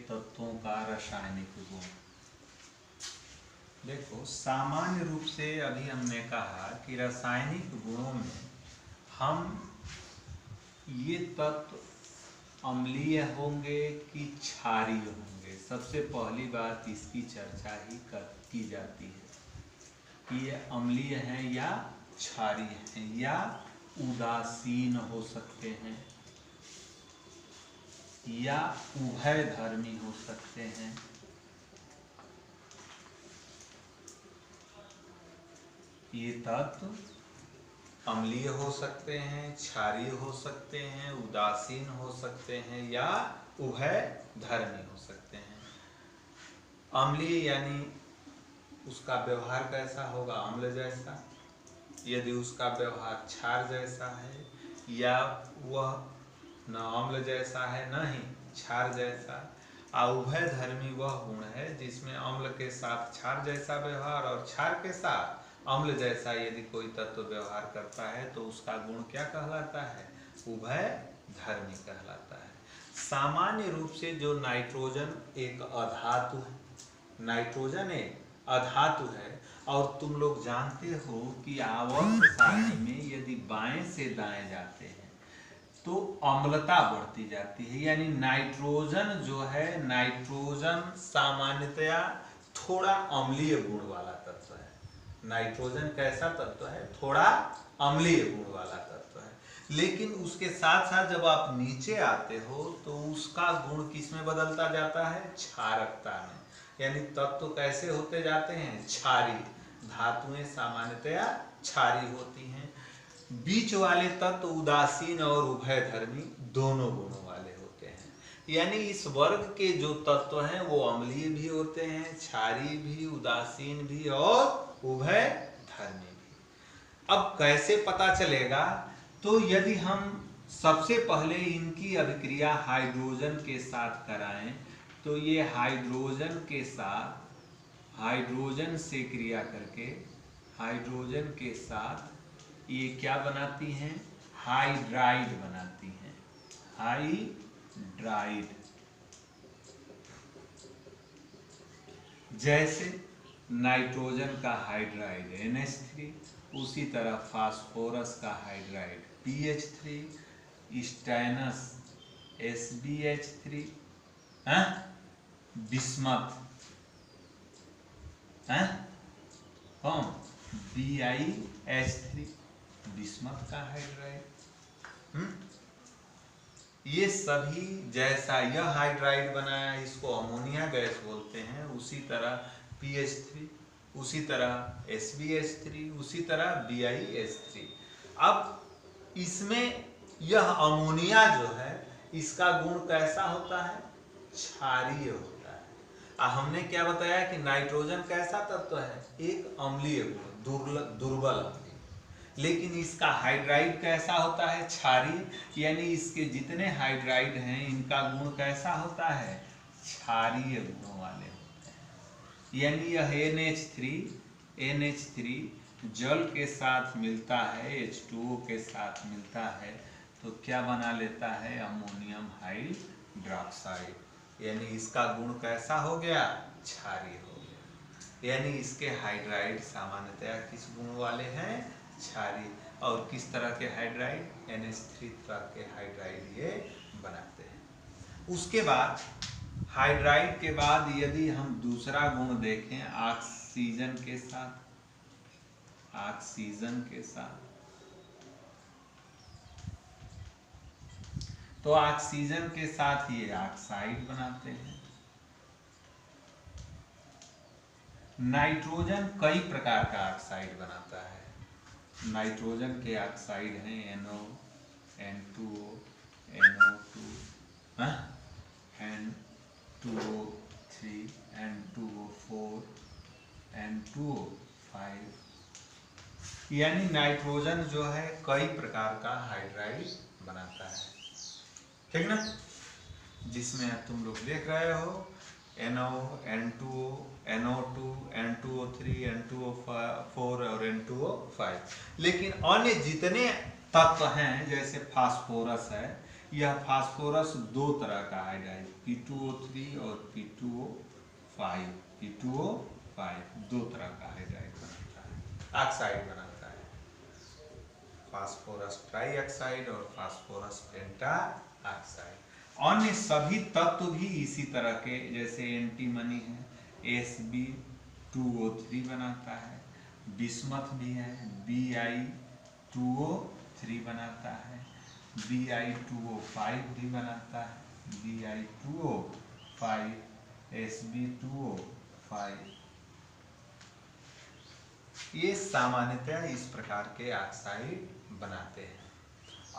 तत्वों का रासायनिक गुण। देखो, सामान्य रूप से अभी हमने कहा कि रासायनिक गुणों में हम ये तत्व अम्लीय होंगे कि क्षारीय होंगे, सबसे पहली बात इसकी चर्चा ही की जाती है कि ये अम्लीय हैं या क्षारीय हैं या उदासीन हो सकते हैं या उभयधर्मी हो सकते हैं। ये तत्व अम्लीय हो सकते हैं, क्षारीय हो सकते हैं, उदासीन हो सकते हैं या उभयधर्मी हो सकते हैं। अम्लीय यानी उसका व्यवहार कैसा होगा? अम्ल जैसा। यदि उसका व्यवहार क्षार जैसा है या वह न अम्ल जैसा है न ही क्षार जैसा। उभयधर्मी वह गुण है जिसमें अम्ल के साथ क्षार जैसा व्यवहार और क्षार के साथ अम्ल जैसा यदि कोई तत्व व्यवहार करता है तो उसका गुण क्या कहलाता है? उभयधर्मी कहलाता है। सामान्य रूप से जो नाइट्रोजन एक अधातु है, नाइट्रोजन एक अधातु है और तुम लोग जानते हो कि आवर्त सारणी में यदि बाएं से दाएं जाते हैं तो अम्लता बढ़ती जाती है। यानी नाइट्रोजन जो है, नाइट्रोजन सामान्यतया थोड़ा अम्लीय गुण वाला तत्व है। नाइट्रोजन कैसा तत्व है? थोड़ा अम्लीय गुण वाला तत्व है। लेकिन उसके साथ साथ जब आप नीचे आते हो तो उसका गुण किस में बदलता जाता है? क्षारकता में। यानी तत्व कैसे होते जाते हैं? क्षारीय। धातुएं सामान्यतया क्षारीय होती हैं। बीच वाले तत्व उदासीन और उभयधर्मी दोनों गुणों वाले होते हैं। यानी इस वर्ग के जो तत्व हैं वो अम्लीय भी होते हैं, क्षारीय भी, उदासीन भी और उभयधर्मी भी। अब कैसे पता चलेगा? तो यदि हम सबसे पहले इनकी अभिक्रिया हाइड्रोजन के साथ कराएं तो ये हाइड्रोजन के साथ, हाइड्रोजन से क्रिया करके हाइड्रोजन के साथ ये क्या बनाती हैं? हाइड्राइड बनाती हैं। हाइड्राइड। जैसे नाइट्रोजन का हाइड्राइड NH3, उसी तरह फास्फोरस का hydride PH3, stannous SbH3, bismuth BiH3, bismuth का हाइड्राइड। ये सभी, जैसा यह हाइड्राइड बनाया इसको अमोनिया गैस बोलते हैं, उसी तरह PH3, उसी तरह SbH3, उसी तरह BiH3। अब इसमें यह अमोनिया जो है इसका गुण कैसा होता है? क्षारीय होता है। हमने क्या बताया कि नाइट्रोजन कैसा तत्व है? एक अम्लीय गुण, दुर्बल अम्लीय। लेकिन इसका हाइड्राइड कैसा होता है? क्षारीय। यानी इसके जितने हाइड्राइड हैं इनका गुण कैसा होता है? क्षारीय गुणों वाले होते हैं। यानी यह NH3 जल के साथ मिलता है, H2O के साथ मिलता है तो क्या बना लेता है? Ammonium hydroxide. यानी इसका गुण कैसा हो गया? क्षारीय हो गया। यानी इसके हाइड्राइड सामान्यतया किस गुण वाले हैं? क्षारीय। और किस तरह के हाइड्राइड? NH3 तरह के हाइड्राइड ये बनाते हैं। उसके बाद हाइड्राइड के बाद यदि हम दूसरा गुण देखें ऑक्सीजन के साथ, ऑक्सीजन के साथ, तो ऑक्सीजन के साथ ये ऑक्साइड बनाते हैं। नाइट्रोजन कई प्रकार का ऑक्साइड बनाता है। नाइट्रोजन के ऑक्साइड हैं NO, N2O, NO2, N2O3, N2O4, N2O5। यानी नाइट्रोजन जो है कई प्रकार का हाइड्राइड बनाता है, ठीक ना? जिसमें तुम लोग देख रहे हो NO, N2O, NO2, N2O3, N2O4 और N2O5। लेकिन अन्य जितने तत्व हैं जैसे फास्फोरस है, यह फास्फोरस दो तरह का हाइड्राइड P2O3 और P2O5 दो तरह का हाइड्राइड बनाता है, ऑक्साइड बनाता है, फास्फोरस ट्राई ऑक्साइड और फास्फोरस पेंटा ऑक्साइड। अन्य सभी तत्व भी इसी तरह के, जैसे एंटीमनी है Sb2O3 बनाता है, बिस्मथ भी है Bi2O3 बनाता है, Bi2O5 भी बनाता है, Bi2O5 Sb2O5। ये सामान्यतः इस प्रकार के ऑक्साइड बनाते हैं।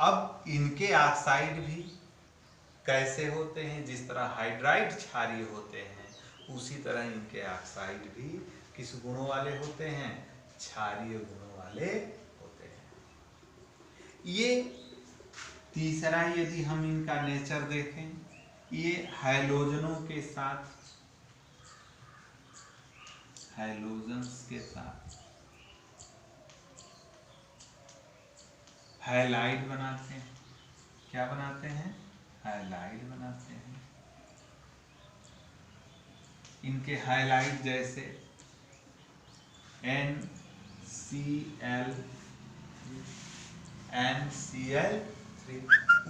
अब इनके ऑक्साइड भी कैसे होते हैं? जिस तरह हाइड्राइड क्षारीय होते हैं उसी तरह इनके ऑक्साइड भी किस गुणों वाले होते हैं? क्षारीय गुणों वाले होते हैं। ये तीसरा, यदि हम इनका नेचर देखें, ये हैलोजनों के साथ, हैलोजन्स के साथ हैलाइड बनाते हैं। क्या बनाते हैं? हैलाइड बनाते हैं। इनके हैलाइड जैसे NCl3,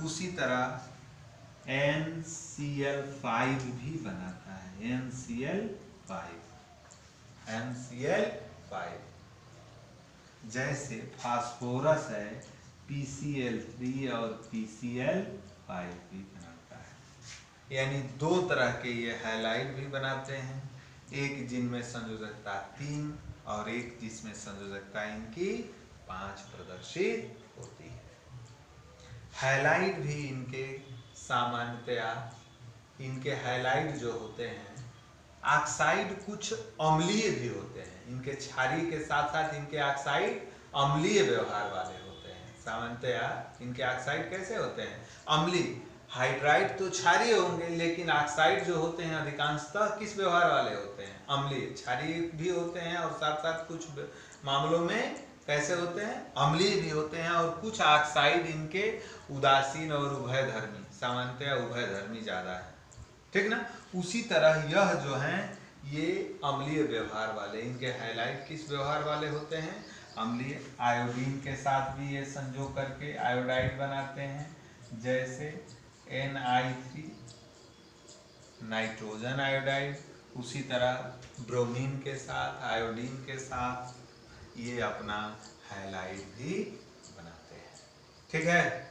उसी तरह NCl5 भी बनाता है, NCl5। जैसे फास्फोरस है PCl3 और PCl5 भी बनाता है। यानी दो तरह के ये हैलाइड भी बनाते हैं, एक जिनमें संयोजकता 3 और एक जिसमें संयोजकता इनकी 5 प्रदर्शित होती है। हैलाइड भी इनके सामान्यतया, इनके हैलाइड जो होते हैं ऑक्साइड कुछ अम्लीय भी होते हैं। इनके क्षारीय के साथ साथ इनके ऑक्साइड अम्लीय व्यवहार वाले होते हैं। सामान्यतया इनके ऑक्साइड कैसे होते हैं? अम्लीय। हाइड्राइड तो क्षारीय होंगे, लेकिन ऑक्साइड जो होते हैं अधिकांशतः किस व्यवहार वाले होते हैं? अम्लीय। क्षारीय भी होते हैं और साथ साथ कुछ मामलों में कैसे होते हैं? अम्लीय भी होते हैं। और कुछ ऑक्साइड इनके उदासीन और उभयधर्मी, सामान्यतया उभयधर्मी ज्यादा है, ठीक ना। उसी तरह यह जो हैं ये अम्लीय व्यवहार वाले, इनके हैलाइड किस व्यवहार वाले होते हैं? अम्लीय। आयोडीन के साथ भी ये संयोग करके आयोडाइड बनाते हैं, जैसे Ni3 नाइट्रोजन आयोडाइड। उसी तरह ब्रोमीन के साथ, आयोडीन के साथ ये अपना हैलाइड भी बनाते हैं, ठीक है।